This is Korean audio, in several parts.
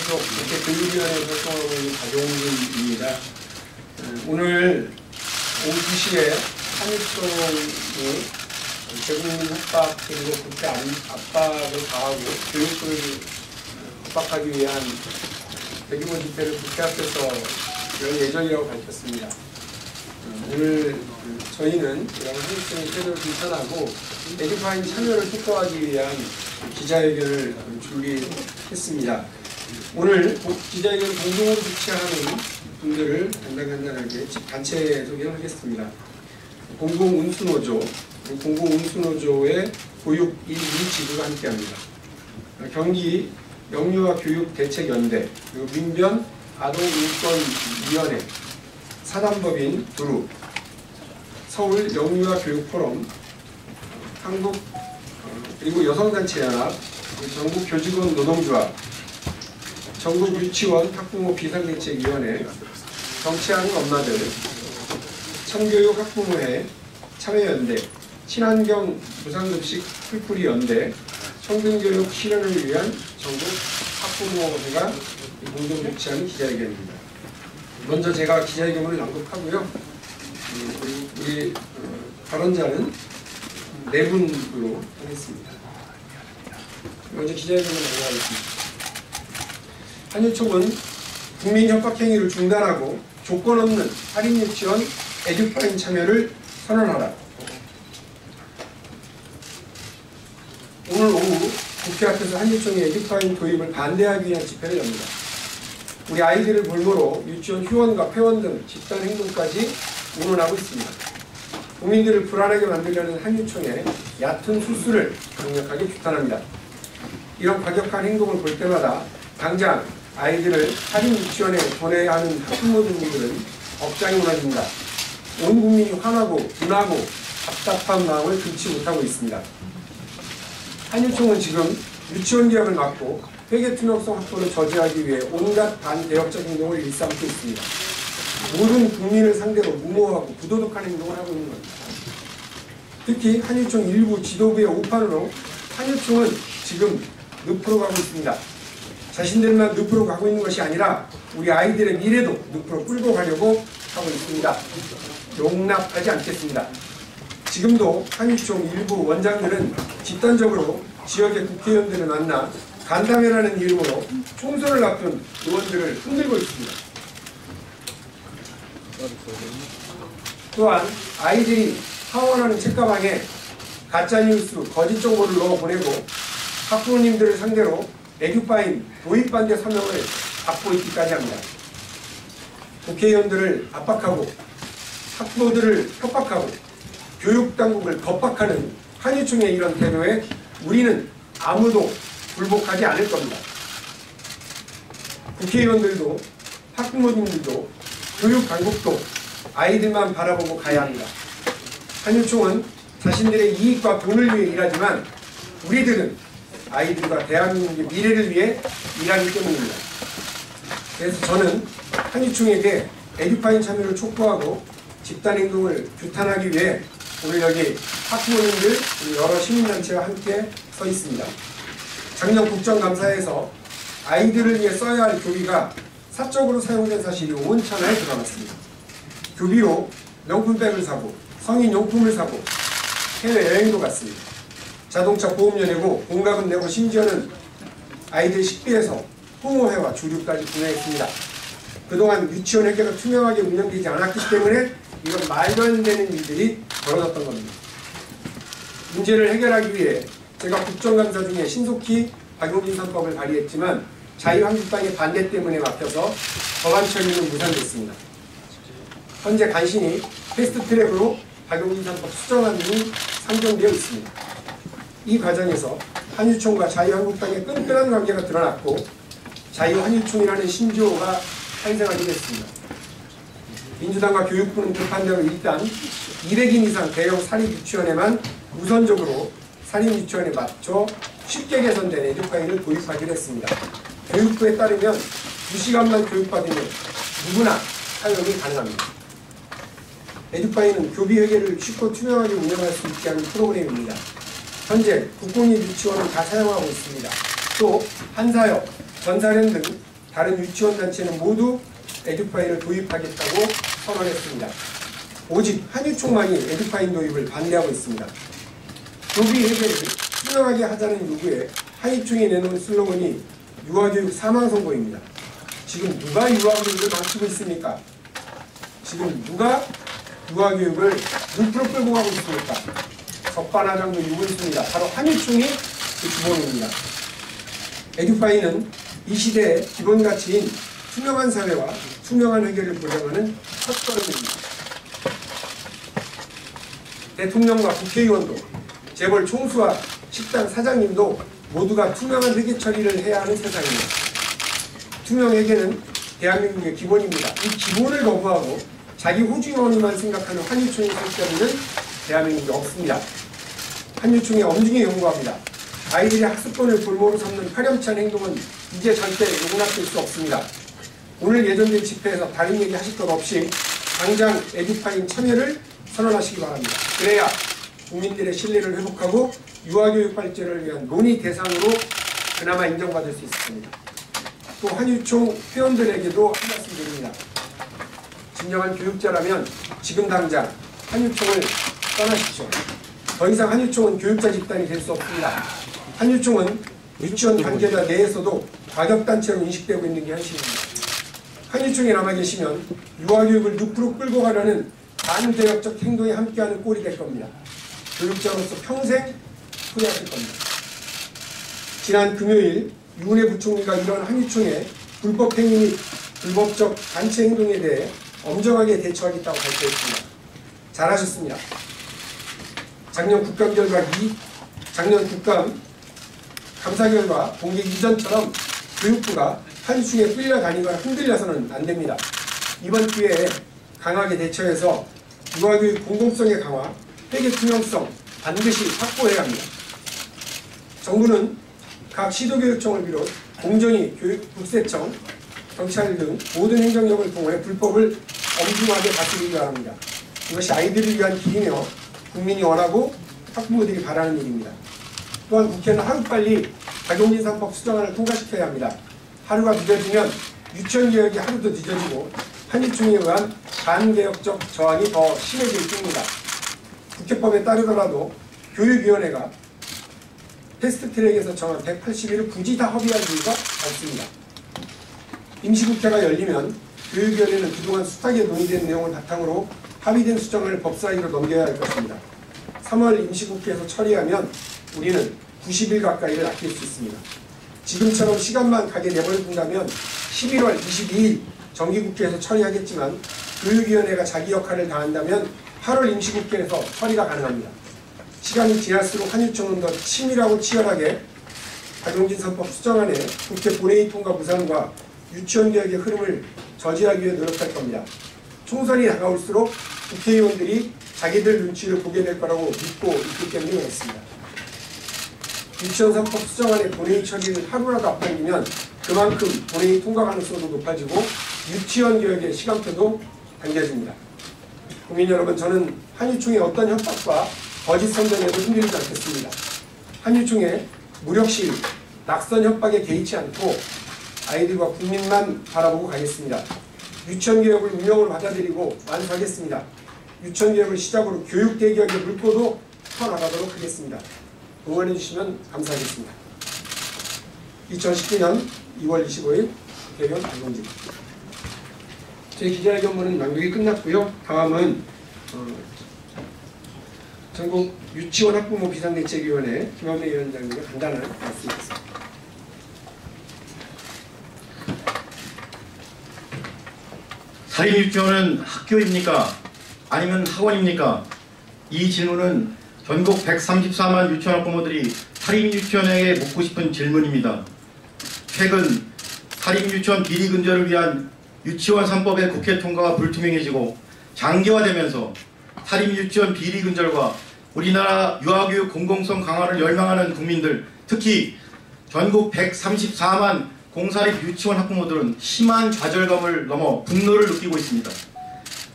소속 국회 교육위원회 활동하고 있는 박용진입니다. 오늘 오후 2시에 한유총이 대국민 협박 그리고 국회 압박을 가하고 교육부를 압박하기 위한 대규모 집회를 국회 앞에서 열 예정이라고 밝혔습니다. 오늘 저희는 이런 한유총의 태도를 비판하고 에듀파인 참여를 촉구하기 위한 기자회견을 준비했습니다. 오늘 기자회견 공동으로 주최하는 분들을 간단하게 단체 소개를 하겠습니다. 공공운수노조, 공공운수노조의 보육 1, 2지부가 함께합니다. 경기 영유아교육대책연대, 그리고 민변 아동인권위원회, 사단법인 두루, 서울 영유아교육포럼, 한국 그리고 여성단체연합, 전국교직원 노동조합, 전국유치원 학부모 비상대책위원회, 정치하는 엄마들, 참교육 학부모회, 참여연대, 친환경 무상급식 풀뿌리연대, 청등교육 실현을 위한 전국 학부모회가 공동 주최하는 기자회견입니다. 먼저 제가 기자회견을 낭독하고요. 우리 발언자는 4분으로 하겠습니다. 먼저 기자회견을 넘어가겠습니다. 한유총은 국민협박행위를 중단하고 조건 없는 할인유치원 에듀파인 참여를 선언하라. 오늘 오후 국회 앞에서 한유총이 에듀파인 도입을 반대하기 위한 집회를 엽니다. 우리 아이들을 볼모로 유치원 휴원과 폐원 등 집단 행동까지 운운하고 있습니다. 국민들을 불안하게 만들려는 한유총의 얕은 술수를 강력하게 규탄합니다. 이런 과격한 행동을 볼 때마다 당장 아이들을 할인 유치원에 보내야 하는 학부모들은 억장이 무너집니다. 온 국민이 화나고 분하고 답답한 마음을 금치 못하고 있습니다. 한유총은 지금 유치원 개혁을 막고 회계투명성 확보를 저지하기 위해 온갖 반개혁적 행동을 일삼고 있습니다. 모든 국민을 상대로 무모하고 부도덕한 행동을 하고 있는 겁니다. 특히 한유총 일부 지도부의 오판으로 한유총은 지금 늪으로 가고 있습니다. 자신들만 늪으로 가고 있는 것이 아니라 우리 아이들의 미래도 늪으로 끌고 가려고 하고 있습니다. 용납하지 않겠습니다. 지금도 한유총 일부 원장들은 집단적으로 지역의 국회의원들을 만나 간담회라는 이름으로 총선을 앞둔 의원들을 흔들고 있습니다. 또한 아이들이 하원하는 책가방에 가짜뉴스, 거짓 정보를 넣어보내고 학부모님들을 상대로 에듀파인 도입 반대 서명을 받고 있기까지 합니다. 국회의원들을 압박하고 학부모들을 협박하고 교육당국을 겁박하는 한유총의 이런 태도에 우리는 아무도 굴복하지 않을 겁니다. 국회의원들도 학부모님들도 교육당국도 아이들만 바라보고 가야 합니다. 한유총은 자신들의 이익과 돈을 위해 일하지만 우리들은 아이들과 대한민국의 미래를 위해 일하기 때문입니다. 그래서 저는 한유총에게 에듀파인 참여를 촉구하고 집단행동을 규탄하기 위해 오늘 여기 학부모님들 여러 시민단체와 함께 서 있습니다. 작년 국정감사에서 아이들을 위해 써야 할 교비가 사적으로 사용된 사실이 온천하에 드러났습니다. 교비로 명품백을 사고 성인용품을 사고 해외여행도 갔습니다. 자동차 보험료 내고 공과금 내고 심지어는 아이들 식비에서 부모회와 주류까지 구매했습니다. 그동안 유치원 회계가 투명하게 운영되지 않았기 때문에 이런 말도 안 되는 일들이 벌어졌던 겁니다. 문제를 해결하기 위해 제가 국정감사 중에 신속히 박용진 3법을 발의했지만 자유한국당의 반대 때문에 막혀서 법안 처리는 무산됐습니다. 현재 간신히 패스트트랙으로 박용진 3법 수정안이 상정되어 있습니다. 이 과정에서 한유총과 자유한국당의 끈끈한 관계가 드러났고 자유한유총이라는 신조어가 탄생하게 됐습니다. 민주당과 교육부는 급한 대로 일단 200인 이상 대형 사립유치원에만 우선적으로 사립유치원에 맞춰 쉽게 개선된 에듀파인을 도입하기로 했습니다. 교육부에 따르면 2시간만 교육받으면 누구나 사용이 가능합니다. 에듀파인은 교비 회계를 쉽고 투명하게 운영할 수 있게 하는 프로그램입니다. 현재 국공립 유치원은 다 사용하고 있습니다. 또 한사역, 전사련 등 다른 유치원 단체는 모두 에듀파인을 도입하겠다고 선언했습니다. 오직 한유총만이 에듀파인 도입을 반대하고 있습니다. 교비 해결을 투명하게 하자는 요구에 한유총이 내놓은 슬로건이 유아교육 사망선고입니다. 지금 누가 유아교육을 망치고 있습니까? 지금 누가 유아교육을 눈프로 끌고 가고 있습니까? 적반하장도 유분수입니다. 바로 한유총이 그 주범입니다. 에듀파인은 이 시대의 기본 가치인 투명한 사회와 투명한 회계를 보장하는 첫걸음입니다. 대통령과 국회의원도 재벌 총수와 식당 사장님도 모두가 투명한 회계 처리를 해야 하는 세상입니다. 투명 회계는 대한민국의 기본입니다. 이 기본을 거부하고 자기 호주머니만 생각하는 한유총이 설 자리는 대한민국에 없습니다. 한유총에 엄중히 요구합니다. 아이들의 학습권을 볼모로 삼는 파렴치한 행동은 이제 절대 용납될 수 없습니다. 오늘 예정된 집회에서 다른 얘기 하실 것 없이 당장 에듀파인 참여를 선언하시기 바랍니다. 그래야 국민들의 신뢰를 회복하고 유아교육 발전을 위한 논의 대상으로 그나마 인정받을 수 있습니다. 또 한유총 회원들에게도 한 말씀 드립니다. 진정한 교육자라면 지금 당장 한유총을 떠나십시오. 더 이상 한유총은 교육자 집단이 될 수 없습니다. 한유총은 유치원 관계자 내에서도 과격단체로 인식되고 있는 게 현실입니다. 한유총에 남아 계시면 유아교육을 늪으로 끌고 가려는 반개혁적 행동에 함께하는 꼴이 될 겁니다. 교육자로서 평생 후회하실 겁니다. 지난 금요일 유은혜 부총리가 이런 한유총의 불법 행위 및 불법적 단체 행동에 대해 엄정하게 대처하겠다고 발표했습니다. 잘하셨습니다. 작년 국감 감사 결과 공개 이전처럼 교육부가 한유총에 끌려다니거나 흔들려서는 안 됩니다. 이번 기회에 강하게 대처해서 유아교육 공공성의 강화, 회계 투명성 반드시 확보해야 합니다. 정부는 각 시도교육청을 비롯 공정위, 국세청, 경찰 등 모든 행정력을 통해 불법을 엄중하게 다스리기 바랍니다. 이것이 아이들을 위한 길이며 국민이 원하고 학부모들이 바라는 일입니다. 또한 국회는 하루빨리 박용진 3법 수정안을 통과시켜야 합니다. 하루가 늦어지면 유치원개혁이 하루 더 늦어지고 한유총에 의한 반개혁적 저항이 더 심해질 뿐입니다. 국회법에 따르더라도 교육위원회가 패스트트랙에서 정한 180일을 굳이 다 허비할 이유가 없습니다. 임시국회가 열리면 교육위원회는 그동안 숱하게 논의된 내용을 바탕으로 합의된 수정을 법사위로 넘겨야 할 것입니다. 3월 임시국회에서 처리하면 우리는 90일 가까이를 아낄 수 있습니다. 지금처럼 시간만 가게 내버려둔다면 11월 22일 정기국회에서 처리하겠지만 교육위원회가 자기 역할을 다한다면 8월 임시국회에서 처리가 가능합니다. 시간이 지날수록 한유총은 더 치밀하고 치열하게 박용진 3법 수정안에 국회 본회의 통과 무산과 유치원 개혁의 흐름을 저지하기 위해 노력할 겁니다. 총선이 다가올수록 국회의원들이 자기들 눈치를 보게 될 거라고 믿고 있기 때문에 그렇습니다. 유치원 3법 수정안의 본회의 처리를 하루라도 앞당기면 그만큼 본회의 통과 가능성도 높아지고 유치원 개혁의 시간표도 당겨집니다. 국민 여러분, 저는 한유총의 어떤 협박과 거짓 선전에도 흔들리지 않겠습니다. 한유총의 무력시위, 낙선 협박에 개의치 않고 아이들과 국민만 바라보고 가겠습니다. 유치원 개혁을 운명으로 받아들이고 완수하겠습니다. 유치원 개혁을 시작으로 교육 대개혁의 물꼬도 펴나가도록 하겠습니다. 응원해 주시면 감사하겠습니다. 2019년 2월 25일 국회의원 박용진. 제 기자회견문은 낭독이 끝났고요. 다음은 전국 유치원 학부모 비상대책위원회 김원배 위원장님의 간단한 말씀이겠습니다. 사립유치원은 학교입니까? 아니면 학원입니까? 이 질문은 전국 134만 유치원 학부모들이 사립유치원에게 묻고 싶은 질문입니다. 최근 사립유치원 비리 근절을 위한 유치원 3법의 국회 통과가 불투명해지고 장기화되면서 사립유치원 비리 근절과 우리나라 유아교육 공공성 강화를 열망하는 국민들, 특히 전국 134만 공사립 유치원 학부모들은 심한 좌절감을 넘어 분노를 느끼고 있습니다.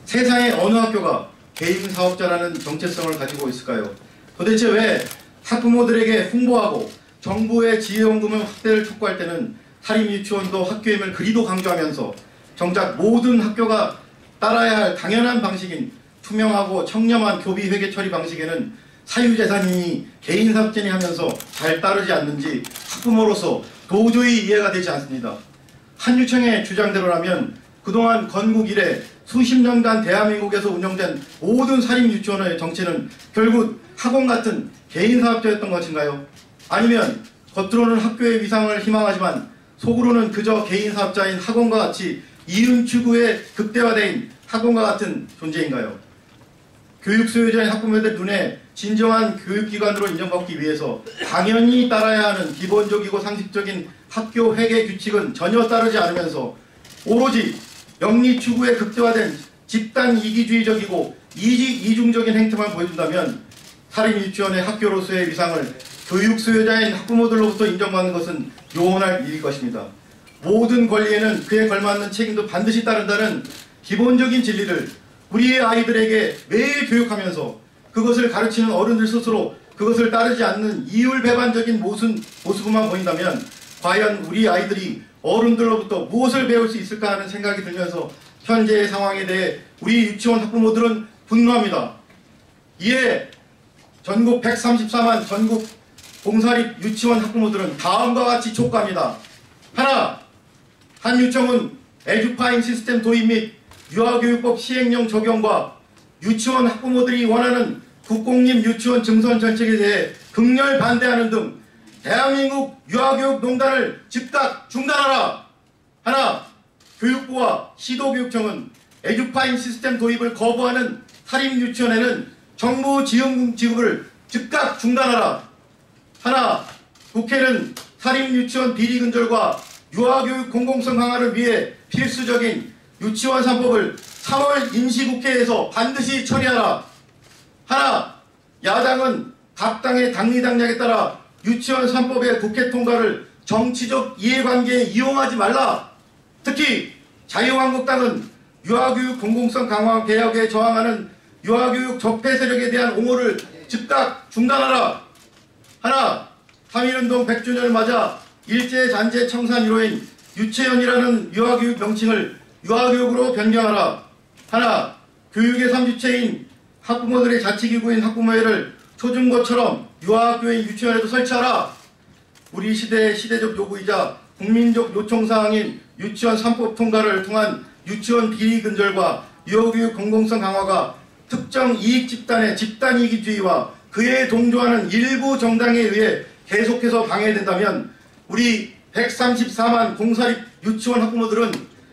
세상의 어느 학교가 개인 사업자라는 정체성을 가지고 있을까요? 도대체 왜 학부모들에게 홍보하고 정부의 지원금 확대를 촉구할 때는 사립유치원도 학교임을 그리도 강조하면서 정작 모든 학교가 따라야 할 당연한 방식인 투명하고 청렴한 교비 회계 처리 방식에는 사유재산이니 개인사업자니 하면서 잘 따르지 않는지 학부모로서 도저히 이해가 되지 않습니다. 한 유청의 주장대로라면 그동안 건국 이래 수십 년간 대한민국에서 운영된 모든 사립유치원의 정체는 결국 학원 같은 개인사업자였던 것인가요? 아니면 겉으로는 학교의 위상을 희망하지만 속으로는 그저 개인사업자인 학원과 같이 이윤 추구에 극대화된 학원과 같은 존재인가요? 교육 소유자인 학부모들 눈에 진정한 교육기관으로 인정받기 위해서 당연히 따라야 하는 기본적이고 상식적인 학교 회계 규칙은 전혀 따르지 않으면서 오로지 영리 추구에 극대화된 집단 이기주의적이고 이중적인 행태만 보여준다면 사립유치원의 학교로서의 위상을 교육 소유자인 학부모들로부터 인정받는 것은 요원할 일일 것입니다. 모든 권리에는 그에 걸맞는 책임도 반드시 따른다는 기본적인 진리를 우리의 아이들에게 매일 교육하면서 그것을 가르치는 어른들 스스로 그것을 따르지 않는 이율배반적인 모습만 보인다면 과연 우리 아이들이 어른들로부터 무엇을 배울 수 있을까 하는 생각이 들면서 현재의 상황에 대해 우리 유치원 학부모들은 분노합니다. 이에 전국 134만 전국 공사립 유치원 학부모들은 다음과 같이 촉구합니다. 하나, 한 유청은 에듀파인 시스템 도입 및 유아교육법 시행령 적용과 유치원 학부모들이 원하는 국공립 유치원 증선 정책에 대해 극렬 반대하는 등 대한민국 유아교육농단을 즉각 중단하라. 하나, 교육부와 시도교육청은 에듀파인 시스템 도입을 거부하는 사립유치원에는 정부 지원금 지급을 즉각 중단하라. 하나, 국회는 사립유치원 비리 근절과 유아교육 공공성 강화를 위해 필수적인 유치원 3법을 3월 임시국회에서 반드시 처리하라. 하나, 야당은 각 당의 당리당략에 따라 유치원 3법의 국회 통과를 정치적 이해관계에 이용하지 말라. 특히 자유한국당은 유아교육 공공성 강화 개혁에 저항하는 유아교육 적폐 세력에 대한 옹호를 즉각 중단하라. 하나, 3.1운동 100주년을 맞아 일제잔재 청산 1호인 유치원이라는 유아교육 명칭을 유아교육으로 변경하라. 하나, 교육의 3주체인 학부모들의 자치기구인 학부모회를 초중고처럼 유아학교인 유치원에도 설치하라. 우리 시대의 시대적 요구이자 국민적 요청사항인 유치원 3법 통과를 통한 유치원 비리 근절과 유아교육 공공성 강화가 특정 이익 집단의 집단이기주의와 그에 동조하는 일부 정당에 의해 계속해서 방해된다면 우리 134만 공사립 유치원 학부모들은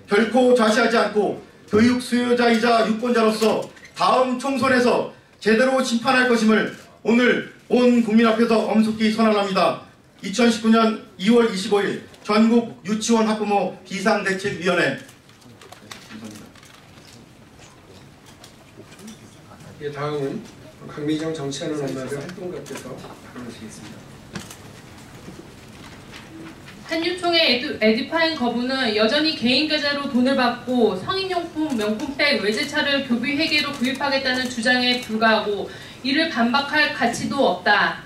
결코 좌시하지 않고 교육 수요자이자 유권자로서 다음 총선에서 제대로 심판할 것임을 오늘 온 국민 앞에서 엄숙히 선언합니다. 2019년 2월 25일 전국 유치원 학부모 비상대책위원회. 예, 다음은 강미정 정치하는 엄마들 활동가께서 발언하시겠습니다. 한유총의 에듀파인 거부는 여전히 개인 계좌로 돈을 받고 성인용품, 명품백, 외제차를 교비 회계로 구입하겠다는 주장에 불과하고 이를 반박할 가치도 없다.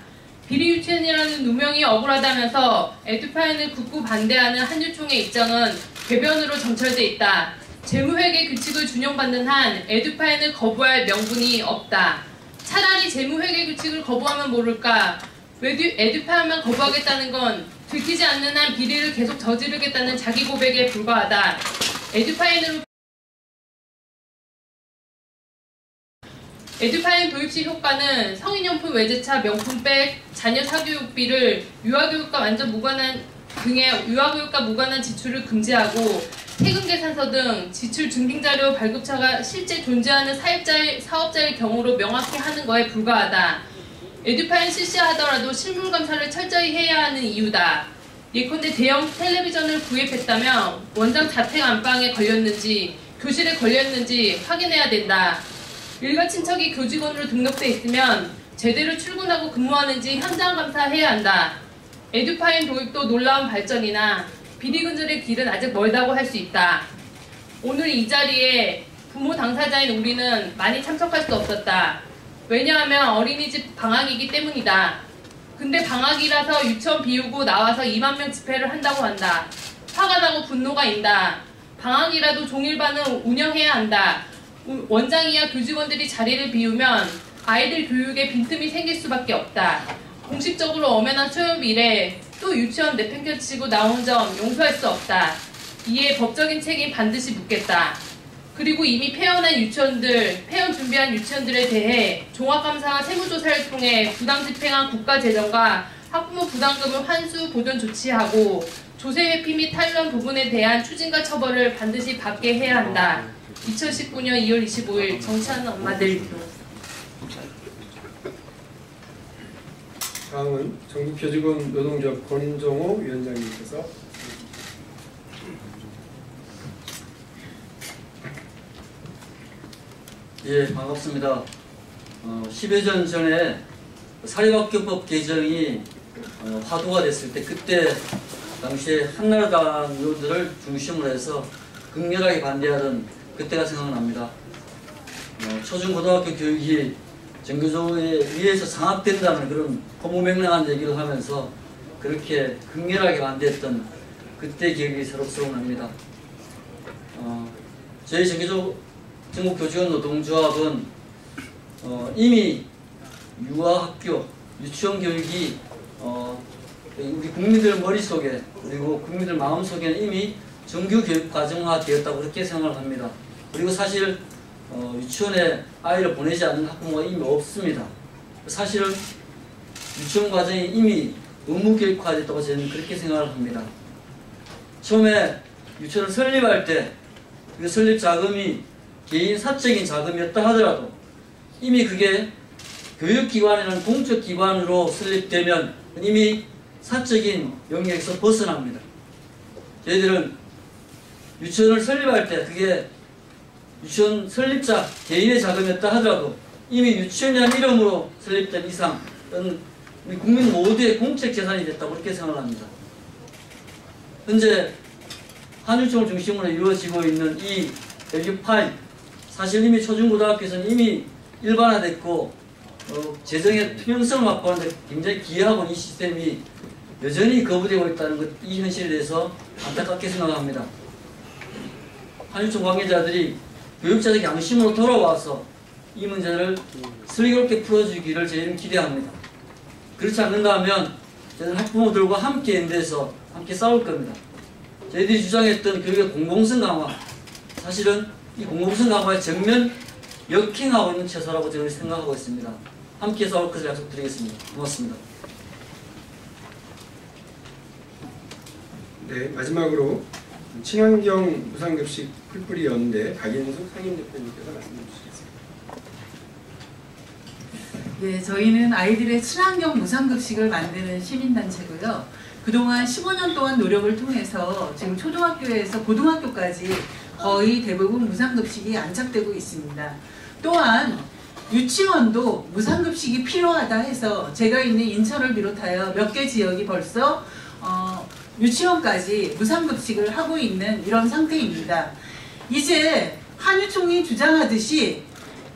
비리 유치원이라는 누명이 억울하다면서 에듀파인을 극구 반대하는 한유총의 입장은 궤변으로 정철돼 있다. 재무회계 규칙을 준용받는 한 에듀파인을 거부할 명분이 없다. 차라리 재무회계 규칙을 거부하면 모를까. 에듀파인만 거부하겠다는 건 들키지 않는 한 비리를 계속 저지르겠다는 자기 고백에 불과하다. 에듀파인 도입 시 효과는 성인용품, 외제차, 명품백, 자녀 사교육비를 유아교육과 완전 무관한 등의 유아교육과 무관한 지출을 금지하고 세금계산서 등 지출 증빙자료 발급처가 실제 존재하는 사업자의 경우로 명확히 하는 것에 불과하다. 에듀파인 실시하더라도 실물감사를 철저히 해야 하는 이유다. 예컨대 대형 텔레비전을 구입했다면 원장 자택 안방에 걸렸는지 교실에 걸렸는지 확인해야 된다. 일가 친척이 교직원으로 등록돼 있으면 제대로 출근하고 근무하는지 현장 감사해야 한다. 에듀파인 도입도 놀라운 발전이나 비리 근절의 길은 아직 멀다고 할 수 있다. 오늘 이 자리에 부모 당사자인 우리는 많이 참석할 수 없었다. 왜냐하면 어린이집 방학이기 때문이다. 근데 방학이라서 유치원 비우고 나와서 2만 명 집회를 한다고 한다. 화가 나고 분노가 인다. 방학이라도 종일반은 운영해야 한다. 원장이야 교직원들이 자리를 비우면 아이들 교육에 빈틈이 생길 수밖에 없다. 공식적으로 엄연한 초급 이래 또 유치원 내팽겨치고 나온 점 용서할 수 없다. 이에 법적인 책임 반드시 묻겠다. 그리고 이미 폐원한 유치원들, 폐원 준비한 유치원들에 대해 종합감사와 세무조사를 통해 부당 집행한 국가재정과 학부모 부담금을 환수 보존 조치하고 조세 회피 및 탈루한 부분에 대한 추징과 처벌을 반드시 받게 해야 한다. 2019년 2월 25일 정치하는 엄마들. 다음은 전국교직원 노동조합 권정호 위원장님께서 예, 반갑습니다. 10여 년 전에 사립학교법 개정이 화두가 됐을 때 그때 당시에 한나라당 의원들을 중심으로 해서 극렬하게 반대하던 그때가 생각납니다. 초중고등학교 교육이 정교조에 의해서 장악된다는 그런 허무맹랑한 얘기를 하면서 그렇게 극렬하게 반대했던 그때 기억이 새록새록 납니다. 저희 전국교직원 노동조합은 이미 유아학교, 유치원 교육이 우리 국민들 머릿속에 그리고 국민들 마음속에는 이미 정규 교육 과정화 되었다고 그렇게 생각을 합니다. 그리고 사실 유치원에 아이를 보내지 않는 학부모가 이미 없습니다. 사실은 유치원 과정이 이미 의무 교육화됐다고 저는 그렇게 생각을 합니다. 처음에 유치원을 설립할 때 그 설립 자금이 개인 사적인 자금이었다 하더라도 이미 그게 교육기관이라는 공적기관으로 설립되면 이미 사적인 영역에서 벗어납니다. 저희들은 유치원을 설립할 때 그게 유치원 설립자 개인의 자금이었다 하더라도 이미 유치원이라는 이름으로 설립된 이상 우리 국민 모두의 공적 재산이 됐다고 그렇게 생각합니다. 현재 한유총을 중심으로 이루어지고 있는 이 LU5 사실 이미 초중고등학교에서는 이미 일반화됐고 재정의 투명성을 확보하는 데 굉장히 기여하고 있는 이 시스템이 여전히 거부되고 있다는 것, 이 현실에 대해서 안타깝게 생각합니다. 한유총 관계자들이 교육자적 양심으로 돌아와서 이 문제를 슬기롭게 풀어주기를 저희는 기대합니다. 그렇지 않는다면 저희는 학부모들과 함께 연대해서 함께 싸울 겁니다. 저희들이 주장했던 교육의 공공성 강화, 사실은 이 공공성 강화에 정면 역행하고 있는 처사라고 저는 생각하고 있습니다. 함께 싸울 것을 약속드리겠습니다. 고맙습니다. 네, 마지막으로 친환경 무상급식 풀뿌리 연대 박인숙 상임대표님께서 말씀해 주시겠습니다. 네, 저희는 아이들의 친환경 무상급식을 만드는 시민단체고요. 그동안 15년 동안 노력을 통해서 지금 초등학교에서 고등학교까지 거의 대부분 무상급식이 안착되고 있습니다. 또한 유치원도 무상급식이 필요하다 해서 제가 있는 인천을 비롯하여 몇 개 지역이 벌써 유치원까지 무상급식을 하고 있는 이런 상태입니다. 이제 한유총이 주장하듯이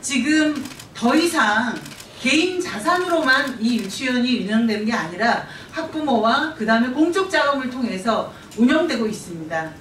지금 더 이상 개인 자산으로만 이 유치원이 운영되는 게 아니라 학부모와 그 다음에 공적 자금을 통해서 운영되고 있습니다.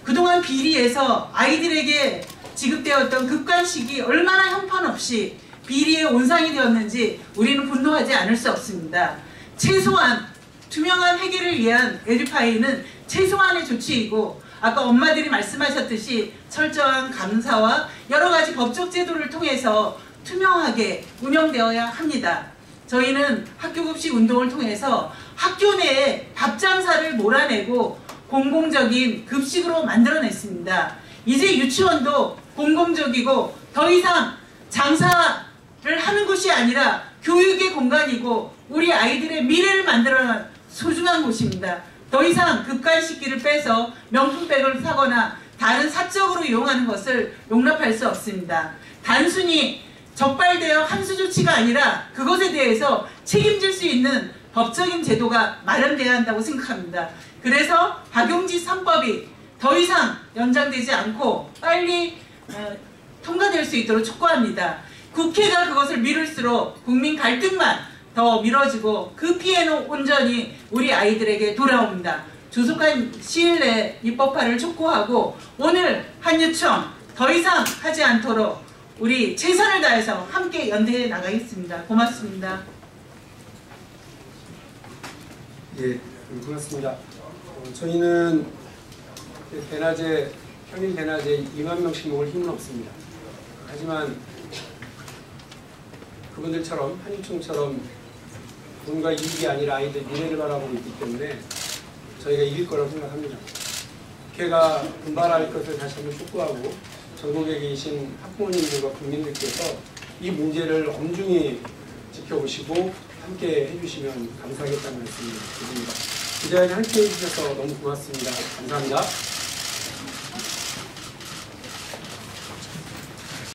그동안 비리에서 아이들에게 지급되었던 급간식이 얼마나 형편없이 비리에 온상이 되었는지 우리는 분노하지 않을 수 없습니다. 최소한 투명한 회계를 위한 에듀파이는 최소한의 조치이고 아까 엄마들이 말씀하셨듯이 철저한 감사와 여러 가지 법적 제도를 통해서 투명하게 운영되어야 합니다. 저희는 학교급식 운동을 통해서 학교 내에 밥장사를 몰아내고 공공적인 급식으로 만들어냈습니다. 이제 유치원도 공공적이고 더 이상 장사를 하는 곳이 아니라 교육의 공간이고 우리 아이들의 미래를 만들어낸 소중한 곳입니다. 더 이상 급간식기를 빼서 명품백을 사거나 다른 사적으로 이용하는 것을 용납할 수 없습니다. 단순히 적발되어 한수 조치가 아니라 그것에 대해서 책임질 수 있는 법적인 제도가 마련돼야 한다고 생각합니다. 그래서 박용지 3법이 더 이상 연장되지 않고 빨리 통과될 수 있도록 촉구합니다. 국회가 그것을 미룰수록 국민 갈등만 더 미뤄지고 그 피해는 온전히 우리 아이들에게 돌아옵니다. 조속한 시일 내에 입법화를 촉구하고 오늘 한유총 더 이상 하지 않도록 우리 최선을 다해서 함께 연대해 나가겠습니다. 고맙습니다. 예, 고맙습니다. 저희는 대낮에 평일 대낮에 2만 명씩 모을 힘은 없습니다. 하지만 그분들처럼 한유총처럼 돈과 이익이 아니라 아이들 미래를 바라보고 있기 때문에 저희가 이길 거라고 생각합니다. 국회가 분발할 것을 다시 한번 촉구하고 전국에 계신 학부모님들과 국민들께서 이 문제를 엄중히 지켜보시고 함께 해주시면 감사하겠다는 말씀을 드립니다. 기자회견 함께 해주셔서 너무 고맙습니다. 감사합니다.